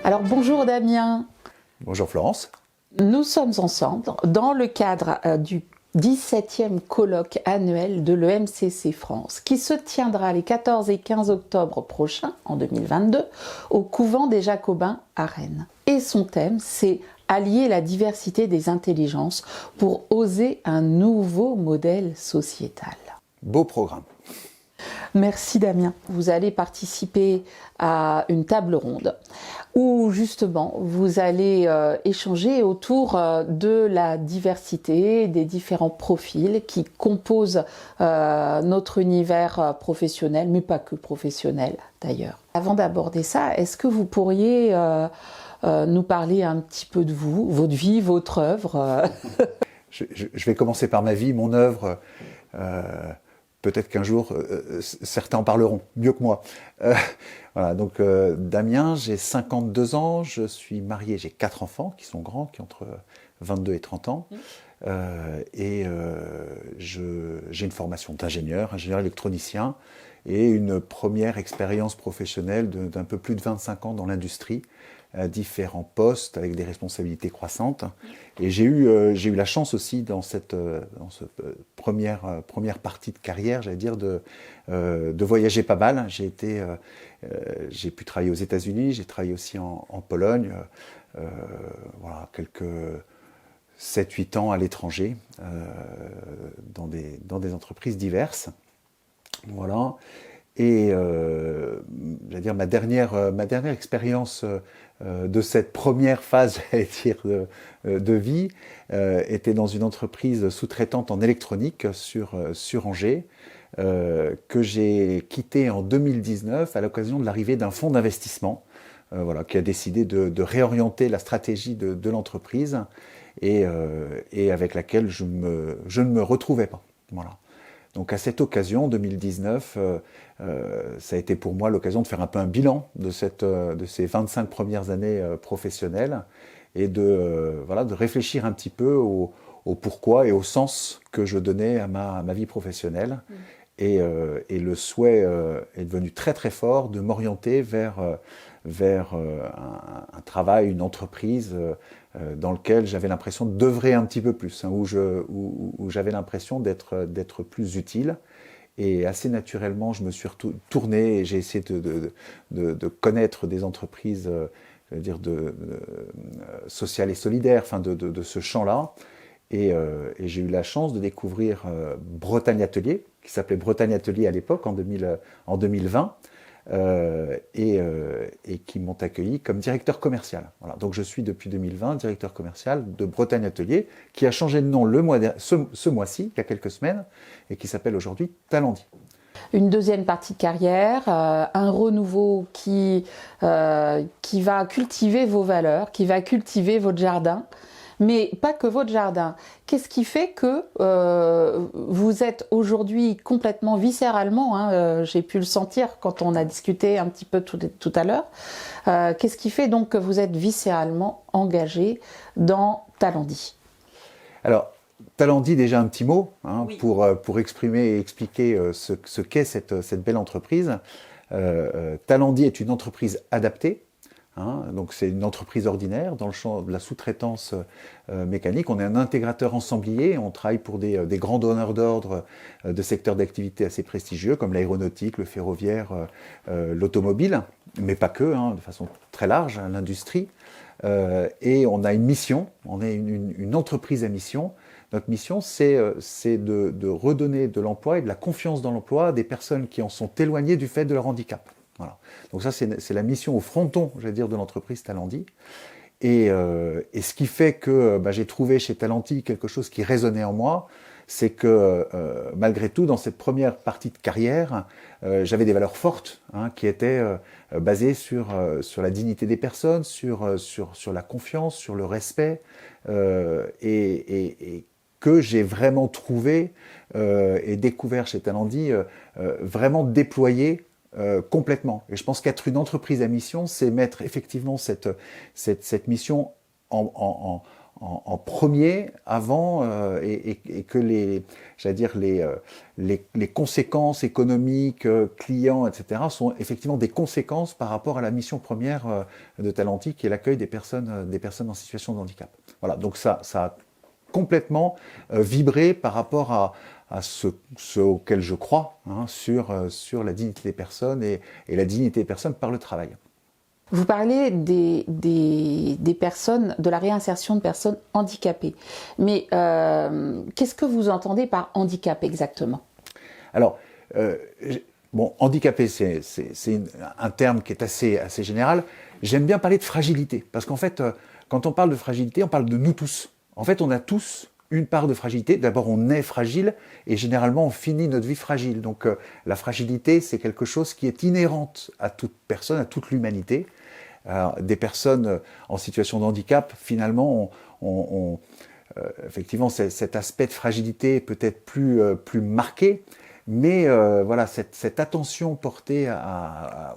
Alors bonjour Damien. Bonjour Florence. Nous sommes ensemble dans le cadre du 17e colloque annuel de l'EMCC France qui se tiendra les 14 et 15 octobre prochains, en 2022, au couvent des Jacobins à Rennes. Et son thème, c'est allier la diversité des intelligences pour oser un nouveau modèle sociétal. Beau programme. Merci Damien. Vous allez participer à une table ronde où justement vous allez échanger autour de la diversité des différents profils qui composent notre univers professionnel, mais pas que professionnel d'ailleurs. Avant d'aborder ça, est-ce que vous pourriez nous parler un petit peu de vous, votre vie, votre œuvre Je vais commencer par ma vie, mon œuvre. Peut-être qu'un jour, certains en parleront mieux que moi. Voilà, donc Damien, j'ai 52 ans, je suis marié, j'ai 4 enfants qui sont grands, qui ont entre 22 et 30 ans. J'ai une formation d'ingénieur, ingénieur électronicien, et une première expérience professionnelle d'un peu plus de 25 ans dans l'industrie, à différents postes avec des responsabilités croissantes. Et j'ai eu la chance aussi dans cette première partie de carrière, j'allais dire, de voyager pas mal. J'ai pu travailler aux États-Unis, j'ai travaillé aussi en Pologne, voilà, quelques 7-8 ans à l'étranger, dans des entreprises diverses. Voilà. Et j'allais dire, ma dernière expérience de cette première phase, j'allais dire, de vie, était dans une entreprise sous-traitante en électronique sur Angers, que j'ai quitté en 2019 à l'occasion de l'arrivée d'un fonds d'investissement, voilà, qui a décidé de réorienter la stratégie de l'entreprise et avec laquelle je ne me retrouvais pas. Voilà. Donc à cette occasion, 2019, ça a été pour moi l'occasion de faire un peu un bilan de ces 25 premières années professionnelles et de réfléchir un petit peu au pourquoi et au sens que je donnais à ma vie professionnelle. Et le souhait est devenu très très fort de m'orienter vers un travail, une entreprise dans lequel j'avais l'impression d'œuvrer un petit peu plus, hein, où j'avais l'impression d'être plus utile. Et assez naturellement, je me suis tourné et j'ai essayé de connaître des entreprises, je veux dire, sociales et solidaires, enfin de ce champ-là. Et j'ai eu la chance de découvrir Bretagne Atelier, qui s'appelait Bretagne Atelier à l'époque, en 2020, et qui m'ont accueilli comme directeur commercial. Voilà. Donc je suis depuis 2020 directeur commercial de Bretagne Atelier, qui a changé de nom ce mois-ci, il y a quelques semaines, et qui s'appelle aujourd'hui Talendi. Une deuxième partie de carrière, un renouveau qui va cultiver vos valeurs, qui va cultiver votre jardin. Mais pas que votre jardin. Qu'est-ce qui fait que vous êtes aujourd'hui complètement viscéralement, hein, j'ai pu le sentir quand on a discuté un petit peu tout à l'heure, qu'est-ce qui fait donc que vous êtes viscéralement engagé dans Talendi? Alors, Talendi, déjà un petit mot, hein, oui, pour exprimer et expliquer ce qu'est cette belle entreprise. Talendi est une entreprise adaptée. Hein, donc c'est une entreprise ordinaire dans le champ de la sous-traitance mécanique. On est un intégrateur ensemblier, on travaille pour des grands donneurs d'ordre de secteurs d'activité assez prestigieux comme l'aéronautique, le ferroviaire, l'automobile, mais pas que, hein, de façon très large, hein, l'industrie. Et on a une mission, on est une entreprise à mission. Notre mission, c'est de redonner de l'emploi et de la confiance dans l'emploi à des personnes qui en sont éloignées du fait de leur handicap. Voilà. Donc ça, c'est la mission au fronton, j'allais dire, de l'entreprise Talendi. Et ce qui fait que j'ai trouvé chez Talendi quelque chose qui résonnait en moi, c'est que malgré tout, dans cette première partie de carrière, j'avais des valeurs fortes, hein, qui étaient basées sur la dignité des personnes, sur la confiance, sur le respect, et que j'ai vraiment trouvé et découvert chez Talendi, vraiment déployé complètement. Et je pense qu'être une entreprise à mission, c'est mettre effectivement cette mission en en premier avant et que les conséquences économiques, clients, etc. sont effectivement des conséquences par rapport à la mission première de Talentis, qui est l'accueil des personnes en situation de handicap. Voilà, donc ça a complètement vibré par rapport à ce auquel je crois, hein, sur la dignité des personnes et la dignité des personnes par le travail. Vous parlez des personnes, de la réinsertion de personnes handicapées. Mais qu'est-ce que vous entendez par handicap exactement? Alors, handicapé, c'est un terme qui est assez général. J'aime bien parler de fragilité, parce qu'en fait, quand on parle de fragilité, on parle de nous tous. En fait, on a tous une part de fragilité. D'abord, on est fragile, et généralement, on finit notre vie fragile. Donc, la fragilité, c'est quelque chose qui est inhérente à toute personne, à toute l'humanité. Des personnes en situation de handicap, finalement, effectivement, cet aspect de fragilité est peut-être plus marqué, mais voilà, cette attention portée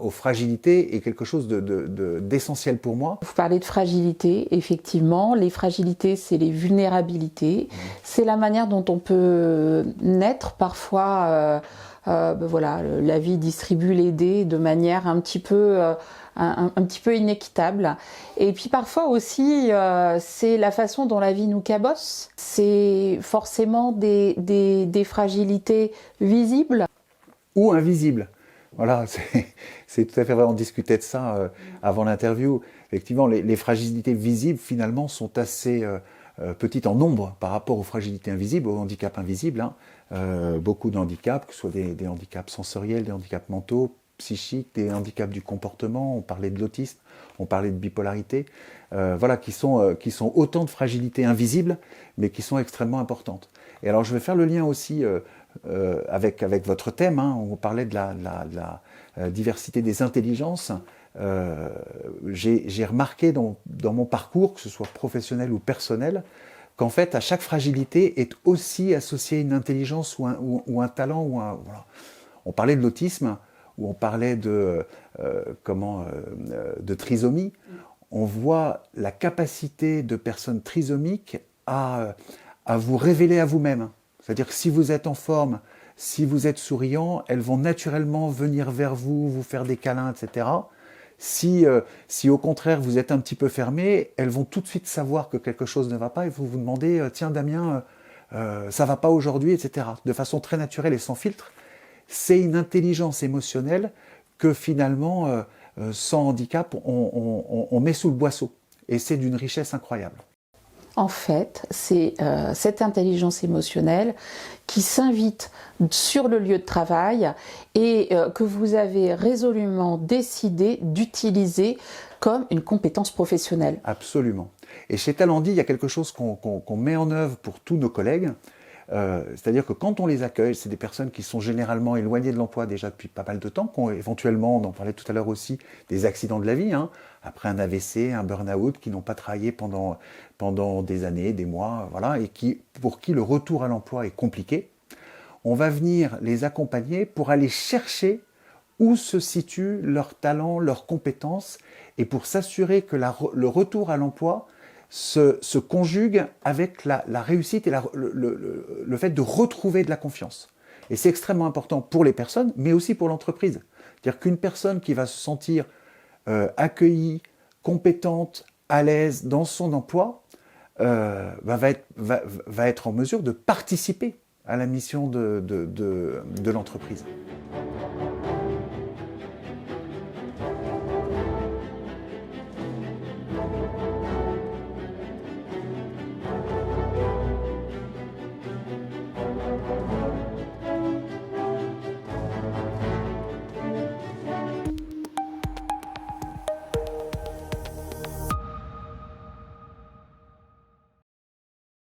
aux fragilités est quelque chose d'essentiel pour moi. Vous parlez de fragilité, effectivement. Les fragilités, c'est les vulnérabilités. C'est la manière dont on peut naître parfois. Voilà, la vie distribue les dés de manière un petit peu inéquitable. Et puis parfois aussi, c'est la façon dont la vie nous cabosse. C'est forcément des fragilités visibles. Ou invisibles. Voilà, c'est tout à fait vrai. On discutait de ça avant l'interview. Effectivement, les fragilités visibles, finalement, sont assez petites en nombre par rapport aux fragilités invisibles, aux handicaps invisibles. Hein. Beaucoup de handicaps, que ce soit des handicaps sensoriels, des handicaps mentaux, psychiques, des handicaps du comportement, on parlait de l'autisme, on parlait de bipolarité, voilà, qui sont autant de fragilités invisibles, mais qui sont extrêmement importantes. Et alors je vais faire le lien aussi avec votre thème, hein, où on parlait de la diversité des intelligences. J'ai remarqué dans mon parcours, que ce soit professionnel ou personnel, qu'en fait, à chaque fragilité est aussi associée une intelligence ou un talent. Voilà. On parlait de l'autisme, ou on parlait de trisomie. On voit la capacité de personnes trisomiques à vous révéler à vous-même. C'est-à-dire que si vous êtes en forme, si vous êtes souriant, elles vont naturellement venir vers vous, vous faire des câlins, etc. Si au contraire vous êtes un petit peu fermé, elles vont tout de suite savoir que quelque chose ne va pas et vous vous demandez « Tiens Damien, ça va pas aujourd'hui », etc. De façon très naturelle et sans filtre. C'est une intelligence émotionnelle que finalement, sans handicap, on met sous le boisseau. Et c'est d'une richesse incroyable. En fait, c'est cette intelligence émotionnelle qui s'invite sur le lieu de travail et que vous avez résolument décidé d'utiliser comme une compétence professionnelle. Absolument. Et chez Talentis, il y a quelque chose qu'on met en œuvre pour tous nos collègues. C'est-à-dire que quand on les accueille, c'est des personnes qui sont généralement éloignées de l'emploi déjà depuis pas mal de temps, qui ont éventuellement, on en parlait tout à l'heure aussi, des accidents de la vie, hein, après un AVC, un burn-out, qui n'ont pas travaillé pendant des années, des mois, voilà, et pour qui le retour à l'emploi est compliqué. On va venir les accompagner pour aller chercher où se situent leurs talents, leurs compétences, et pour s'assurer que le retour à l'emploi se conjugue avec la réussite et le fait de retrouver de la confiance. Et c'est extrêmement important pour les personnes, mais aussi pour l'entreprise. C'est-à-dire qu'une personne qui va se sentir accueillie, compétente, à l'aise dans son emploi, va être en mesure de participer à la mission de l'entreprise.